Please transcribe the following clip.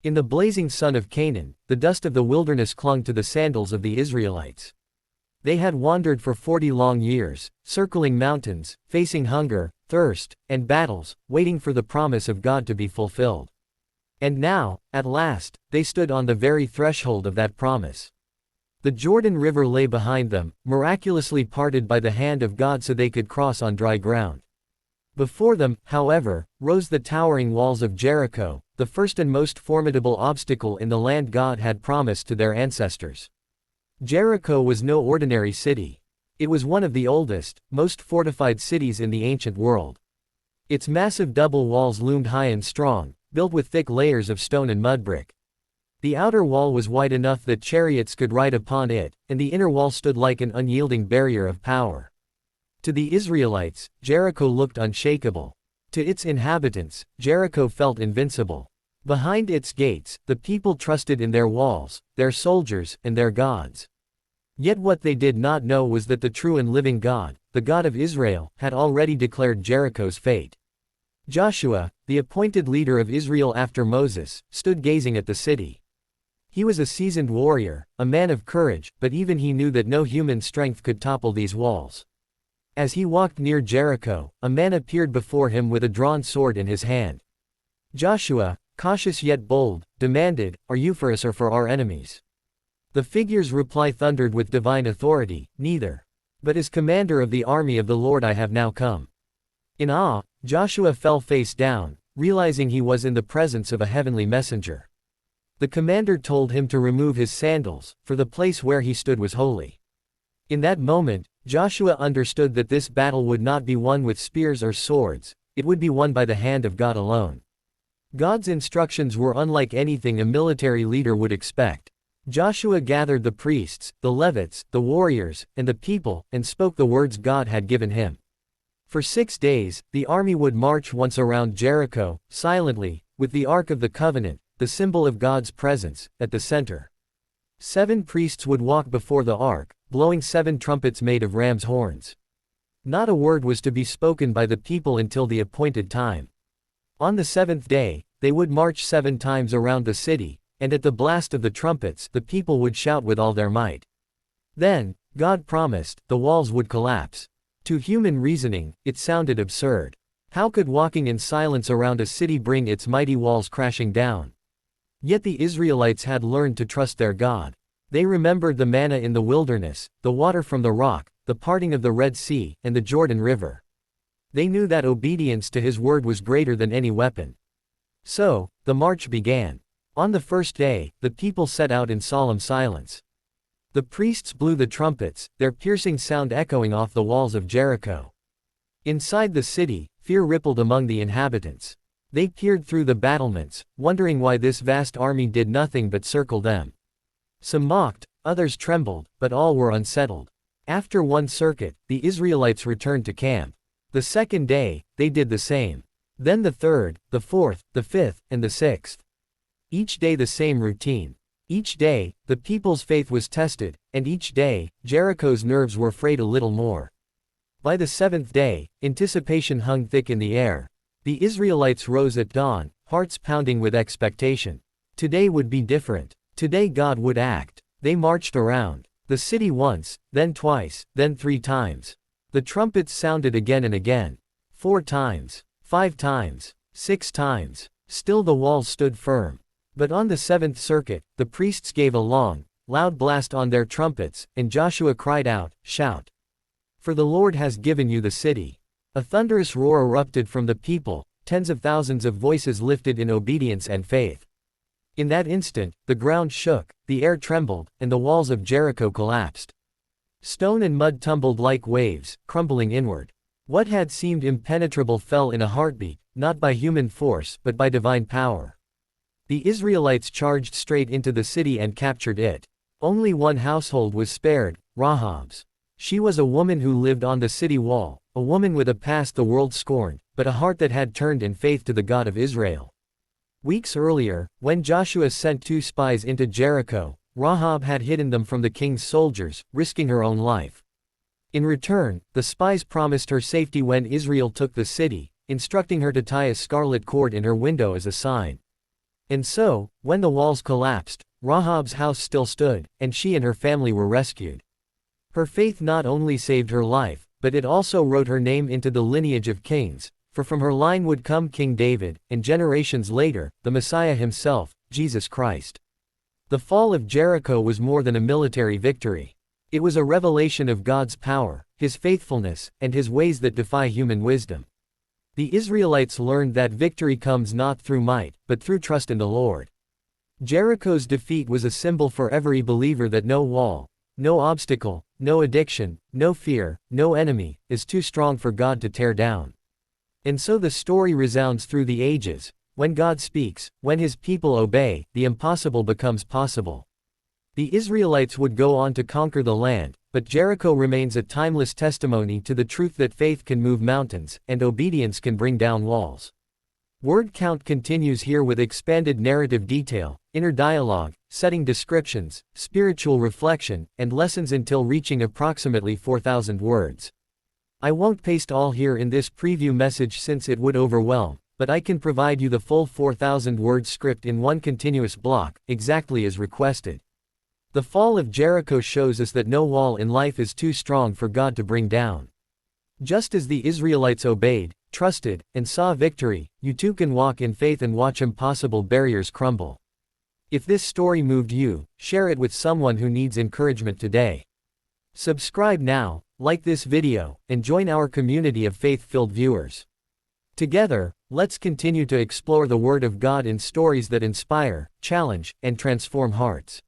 In the blazing sun of Canaan, the dust of the wilderness clung to the sandals of the Israelites. They had wandered for 40 long years, circling mountains, facing hunger, thirst, and battles, waiting for the promise of God to be fulfilled. And now, at last, they stood on the very threshold of that promise. The Jordan River lay behind them, miraculously parted by the hand of God so they could cross on dry ground. Before them, however, rose the towering walls of Jericho, the first and most formidable obstacle in the land God had promised to their ancestors. Jericho was no ordinary city. It was one of the oldest, most fortified cities in the ancient world. Its massive double walls loomed high and strong, built with thick layers of stone and mud brick. The outer wall was wide enough that chariots could ride upon it, and the inner wall stood like an unyielding barrier of power. To the Israelites, Jericho looked unshakable. To its inhabitants, Jericho felt invincible. Behind its gates, the people trusted in their walls, their soldiers, and their gods. Yet what they did not know was that the true and living God, the God of Israel, had already declared Jericho's fate. Joshua, the appointed leader of Israel after Moses, stood gazing at the city. He was a seasoned warrior, a man of courage, but even he knew that no human strength could topple these walls. As he walked near Jericho, a man appeared before him with a drawn sword in his hand. Joshua, cautious yet bold, demanded, "Are you for us or for our enemies?" The figure's reply thundered with divine authority, "Neither. But as commander of the army of the Lord I have now come." In awe, Joshua fell face down, realizing he was in the presence of a heavenly messenger. The commander told him to remove his sandals, for the place where he stood was holy. In that moment, Joshua understood that this battle would not be won with spears or swords, it would be won by the hand of God alone. God's instructions were unlike anything a military leader would expect. Joshua gathered the priests, the Levites, the warriors, and the people, and spoke the words God had given him. For 6 days, the army would march once around Jericho, silently, with the Ark of the Covenant, the symbol of God's presence, at the center. 7 priests would walk before the ark, blowing 7 trumpets made of ram's horns. Not a word was to be spoken by the people until the appointed time. On the 7th day, they would march 7 times around the city, and at the blast of the trumpets, the people would shout with all their might. Then, God promised, the walls would collapse. To human reasoning, it sounded absurd. How could walking in silence around a city bring its mighty walls crashing down? Yet the Israelites had learned to trust their God. They remembered the manna in the wilderness, the water from the rock, the parting of the Red Sea, and the Jordan River. They knew that obedience to His word was greater than any weapon. So, the march began. On the first day, the people set out in solemn silence. The priests blew the trumpets, their piercing sound echoing off the walls of Jericho. Inside the city, fear rippled among the inhabitants. They peered through the battlements, wondering why this vast army did nothing but circle them. Some mocked, others trembled, but all were unsettled. After one circuit, the Israelites returned to camp. The second day, they did the same. Then the third, the fourth, the fifth, and the sixth. Each day the same routine. Each day, the people's faith was tested, and each day, Jericho's nerves were frayed a little more. By the 7th day, anticipation hung thick in the air. The Israelites rose at dawn, hearts pounding with expectation. Today would be different. Today God would act. They marched around the city once, then twice, then 3 times. The trumpets sounded again and again. 4 times, 5 times, 6 times. Still the walls stood firm. But on the 7th circuit, the priests gave a long, loud blast on their trumpets, and Joshua cried out, "Shout! For the Lord has given you the city." A thunderous roar erupted from the people, tens of thousands of voices lifted in obedience and faith. In that instant, the ground shook, the air trembled, and the walls of Jericho collapsed. Stone and mud tumbled like waves, crumbling inward. What had seemed impenetrable fell in a heartbeat, not by human force but by divine power. The Israelites charged straight into the city and captured it. Only one household was spared, Rahab's. She was a woman who lived on the city wall, a woman with a past the world scorned, but a heart that had turned in faith to the God of Israel. Weeks earlier, when Joshua sent 2 spies into Jericho, Rahab had hidden them from the king's soldiers, risking her own life. In return, the spies promised her safety when Israel took the city, instructing her to tie a scarlet cord in her window as a sign. And so, when the walls collapsed, Rahab's house still stood, and she and her family were rescued. Her faith not only saved her life, but it also wrote her name into the lineage of kings, for from her line would come King David, and generations later, the Messiah himself, Jesus Christ. The fall of Jericho was more than a military victory. It was a revelation of God's power, His faithfulness, and His ways that defy human wisdom. The Israelites learned that victory comes not through might, but through trust in the Lord. Jericho's defeat was a symbol for every believer that no wall, no obstacle, no addiction, no fear, no enemy, is too strong for God to tear down. And so the story resounds through the ages. When God speaks, when His people obey, the impossible becomes possible. The Israelites would go on to conquer the land, but Jericho remains a timeless testimony to the truth that faith can move mountains, and obedience can bring down walls. Word count continues here with expanded narrative detail, inner dialogue, setting descriptions, spiritual reflection, and lessons until reaching approximately 4,000 words. I won't paste all here in this preview message since it would overwhelm, but I can provide you the full 4,000 word script in one continuous block, exactly as requested. The fall of Jericho shows us that no wall in life is too strong for God to bring down. Just as the Israelites obeyed, trusted, and saw victory, you too can walk in faith and watch impossible barriers crumble. If this story moved you, share it with someone who needs encouragement today. Subscribe now, like this video, and join our community of faith-filled viewers. Together, let's continue to explore the Word of God in stories that inspire, challenge, and transform hearts.